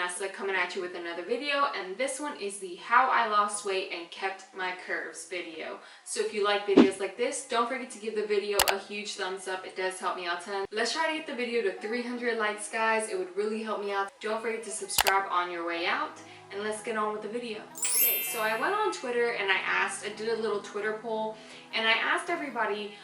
Vanessa coming at you with another video, and this one is the how I lost weight and kept my curves video. So if you like videos like this, don't forget to give the video a huge thumbs up. It does help me out a ton. Let's try to get the video to 300 likes, guys. It would really help me out. Don't forget to subscribe on your way out, and let's get on with the video. Okay, so I went on Twitter and I did a little Twitter poll, and I asked everybody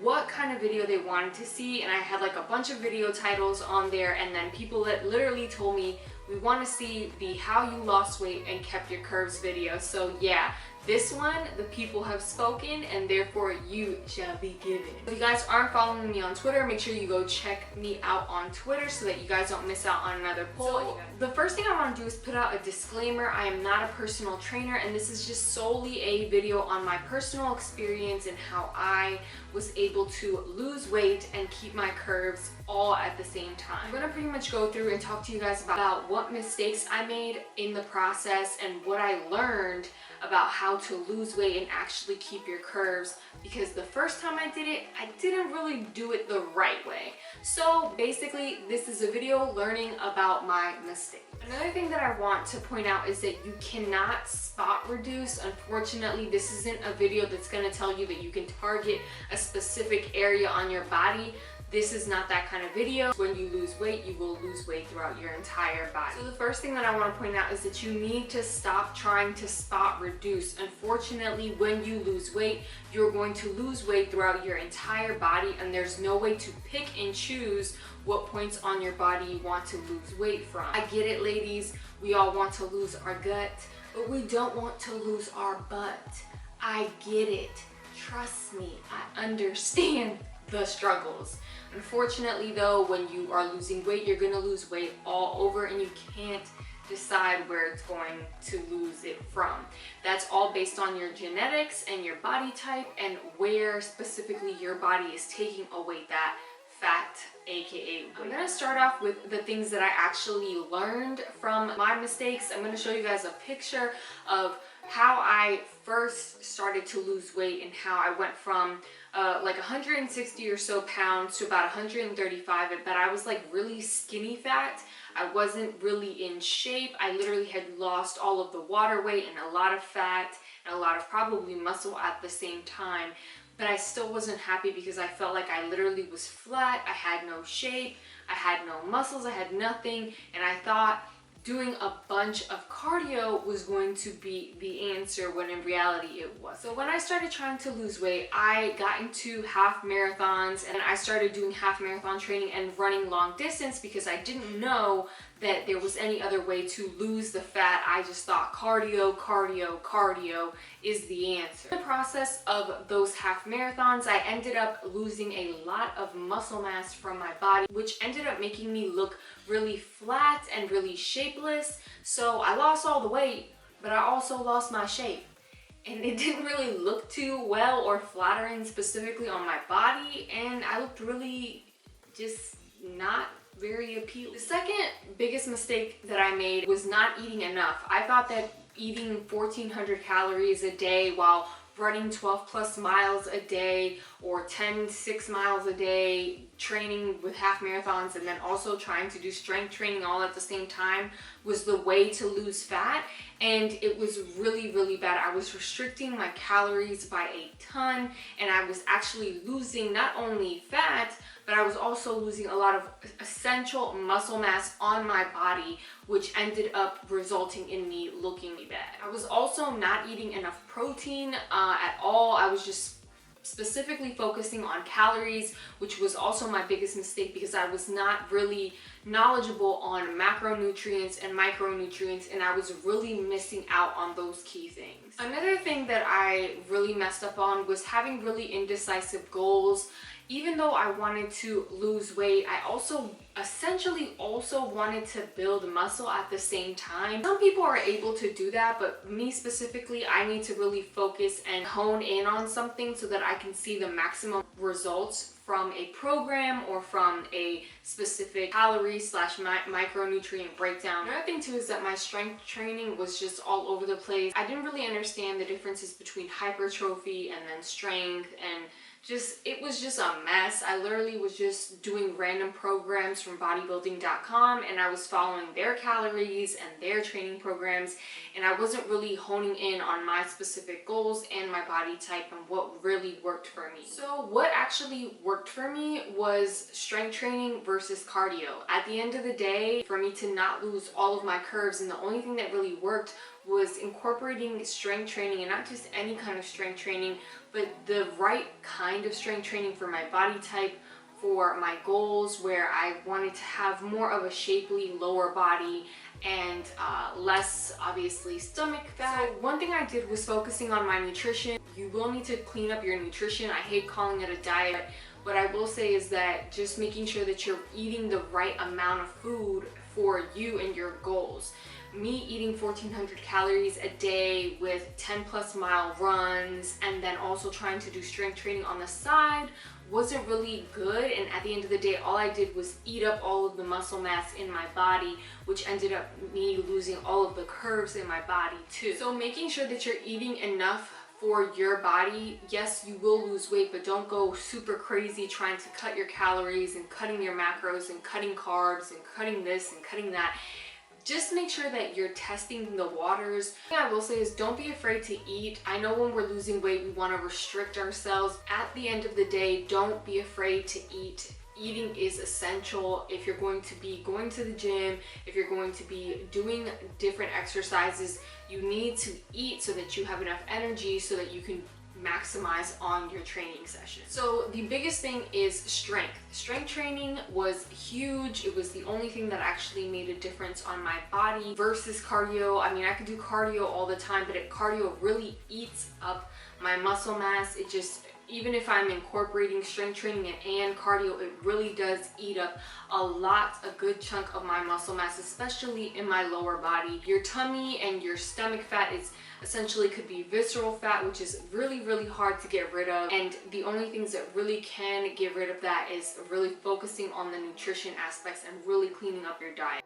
what kind of video they wanted to see, and I had like a bunch of video titles on there, and then people that literally told me, we want to see the how you lost weight and kept your curves video. So yeah, this one, the people have spoken, and therefore you shall be given. If you guys aren't following me on Twitter, make sure you go check me out on Twitter so that you guys don't miss out on another poll. So the first thing I want to do is put out a disclaimer. I am not a personal trainer, and this is just solely a video on my personal experience and how I was able to lose weight and keep my curves all at the same time. I'm gonna pretty much go through and talk to you guys about what mistakes I made in the process and what I learned about how to lose weight and actually keep your curves, because the first time I did it, I didn't really do it the right way. So basically, this is a video learning about my mistakes. Another thing that I want to point out is that you cannot spot reduce. Unfortunately, this isn't a video that's going to tell you that you can target a specific area on your body. This is not that kind of video. When you lose weight, you will lose weight throughout your entire body. So the first thing that I want to point out is that you need to stop trying to spot reduce. Unfortunately, when you lose weight, you're going to lose weight throughout your entire body, and there's no way to pick and choose what points on your body you want to lose weight from. I get it, ladies. We all want to lose our gut, but we don't want to lose our butt. I get it. Trust me, I understand the struggles. Unfortunately though, when you are losing weight, you're gonna lose weight all over, and you can't decide where it's going to lose it from. That's all based on your genetics and your body type and where specifically your body is taking away that fat, aka weight. I'm gonna start off with the things that I actually learned from my mistakes. I'm gonna show you guys a picture of how I first started to lose weight and how I went from like 160 or so pounds to about 135, but I was like really skinny fat. I wasn't really in shape. I literally had lost all of the water weight and a lot of fat and a lot of probably muscle at the same time, but I still wasn't happy because I felt like I literally was flat. I had no shape, I had no muscles, I had nothing, and I thought doing a bunch of cardio was going to be the answer, when in reality it was. So when I started trying to lose weight, I got into half marathons, and I started doing half marathon training and running long distance because I didn't know that there was any other way to lose the fat. I just thought cardio, cardio, cardio is the answer. In the process of those half marathons, I ended up losing a lot of muscle mass from my body, which ended up making me look really flat and really shapeless. So I lost all the weight, but I also lost my shape. And it didn't really look too well or flattering specifically on my body, and I looked really just not very appealing. The second biggest mistake that I made was not eating enough. I thought that eating 1,400 calories a day while running 12 plus miles a day or 6 miles a day, training with half marathons, and then also trying to do strength training all at the same time was the way to lose fat. And it was really, really bad. I was restricting my calories by a ton, and I was actually losing not only fat, but I was also losing a lot of essential muscle mass on my body, which ended up resulting in me looking bad. I was also not eating enough protein at all. I was just specifically focusing on calories, which was also my biggest mistake because I was not really knowledgeable on macronutrients and micronutrients, and I was really missing out on those key things. Another thing that I really messed up on was having really indecisive goals. Even though I wanted to lose weight, I essentially also wanted to build muscle at the same time. Some people are able to do that, but me specifically, I need to really focus and hone in on something so that I can see the maximum results from a program or from a specific calorie / micronutrient breakdown. Another thing too is that my strength training was just all over the place. I didn't really understand the differences between hypertrophy and then strength and it was just a mess. I literally was just doing random programs from bodybuilding.com, and I was following their calories and their training programs, and I wasn't really honing in on my specific goals and my body type and what really worked for me. So what actually worked for me was strength training versus cardio. At the end of the day, for me to not lose all of my curves, and the only thing that really worked was incorporating strength training, and not just any kind of strength training, but the right kind of strength training for my body type, for my goals, where I wanted to have more of a shapely lower body and less, obviously, stomach fat. So one thing I did was focusing on my nutrition. You will need to clean up your nutrition. I hate calling it a diet. What I will say is that just making sure that you're eating the right amount of food for you and your goals. Me eating 1,400 calories a day with 10+ mile runs, and then also trying to do strength training on the side, wasn't really good. And at the end of the day, all I did was eat up all of the muscle mass in my body, which ended up me losing all of the curves in my body too. So making sure that you're eating enough for your body. Yes, you will lose weight, but don't go super crazy trying to cut your calories and cutting your macros and cutting carbs and cutting this and cutting that. Just make sure that you're testing the waters. The thing I will say is don't be afraid to eat. I know when we're losing weight, we want to restrict ourselves. At the end of the day, don't be afraid to eat. Eating is essential. If you're going to be going to the gym, if you're going to be doing different exercises, you need to eat so that you have enough energy so that you can maximize on your training session. So the biggest thing is strength. Strength training was huge. It was the only thing that actually made a difference on my body versus cardio. I mean, I could do cardio all the time, but cardio really eats up my muscle mass. It just, even if I'm incorporating strength training and cardio, it really does eat up a good chunk of my muscle mass, especially in my lower body. Your tummy and your stomach fat is essentially could be visceral fat, which is really, really hard to get rid of. And the only things that really can get rid of that is really focusing on the nutrition aspects and really cleaning up your diet.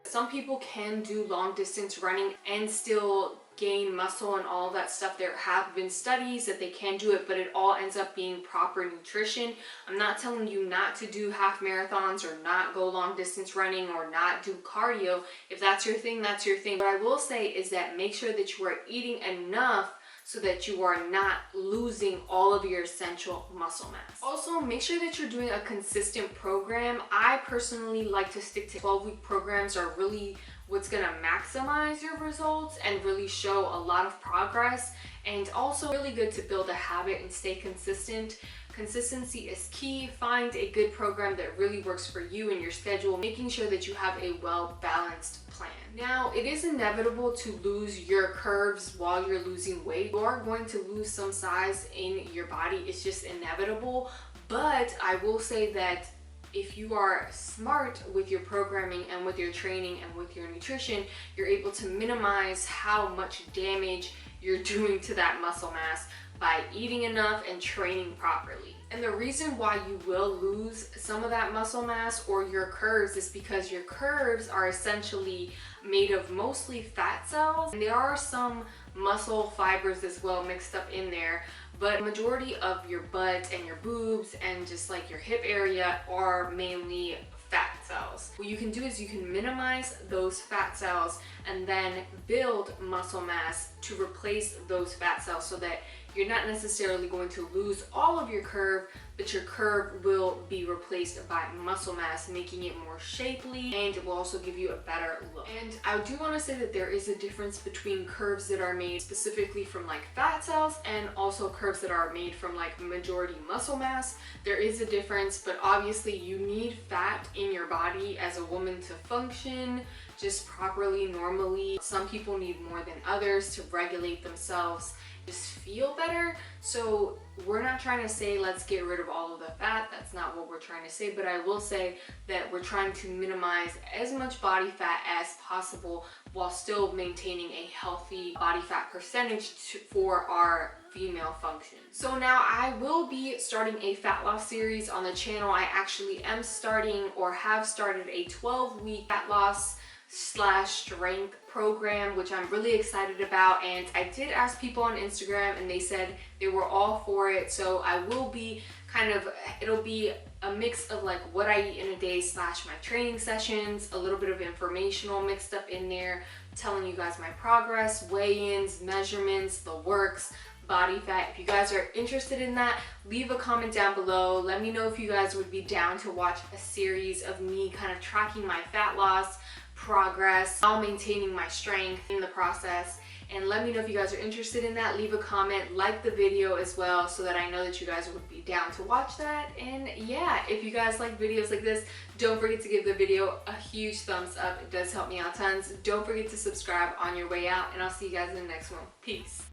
Some people can do long distance running and still gain muscle and all that stuff. There have been studies that they can do it, but it all ends up being proper nutrition. I'm not telling you not to do half marathons or not go long distance running or not do cardio. If that's your thing, that's your thing. What I will say is that make sure that you are eating enough so that you are not losing all of your essential muscle mass. Also, make sure that you're doing a consistent program. I personally like to stick to 12-week programs, are really what's gonna maximize your results and really show a lot of progress, and also really good to build a habit and stay consistent. Consistency is key. Find a good program that really works for you and your schedule, making sure that you have a well-balanced plan. Now, it is inevitable to lose your curves while you're losing weight. You are going to lose some size in your body. It's just inevitable. But I will say that if you are smart with your programming and with your training and with your nutrition, you're able to minimize how much damage you're doing to that muscle mass by eating enough and training properly. And the reason why you will lose some of that muscle mass or your curves is because your curves are essentially made of mostly fat cells, and there are some muscle fibers as well mixed up in there, but the majority of your butt and your boobs and just like your hip area are mainly fat cells. What you can do is you can minimize those fat cells and then build muscle mass to replace those fat cells, so that you're not necessarily going to lose all of your curve, but your curve will be replaced by muscle mass, making it more shapely, and it will also give you a better look. And I do want to say that there is a difference between curves that are made specifically from like fat cells and also curves that are made from like majority muscle mass. There is a difference, but obviously you need fat in your body as a woman to function just properly, normally. Some people need more than others to regulate themselves, just feel better. So we're not trying to say let's get rid of all of the fat. That's not what we're trying to say, but I will say that we're trying to minimize as much body fat as possible while still maintaining a healthy body fat percentage for our female function. So now I will be starting a fat loss series on the channel. I actually am starting or have started a 12-week fat loss / strength program, which I'm really excited about. And I did ask people on Instagram and they said they were all for it. So I will be it'll be a mix of like what I eat in a day / my training sessions, a little bit of informational mixed up in there, telling you guys my progress, weigh-ins, measurements, the works, body fat. If you guys are interested in that, leave a comment down below. Let me know if you guys would be down to watch a series of me kind of tracking my fat loss progress while maintaining my strength in the process. And let me know if you guys are interested in that. Leave a comment, like the video as well, so that I know that you guys would be down to watch that. And yeah, if you guys like videos like this, don't forget to give the video a huge thumbs up. It does help me out tons. Don't forget to subscribe on your way out, and I'll see you guys in the next one. Peace.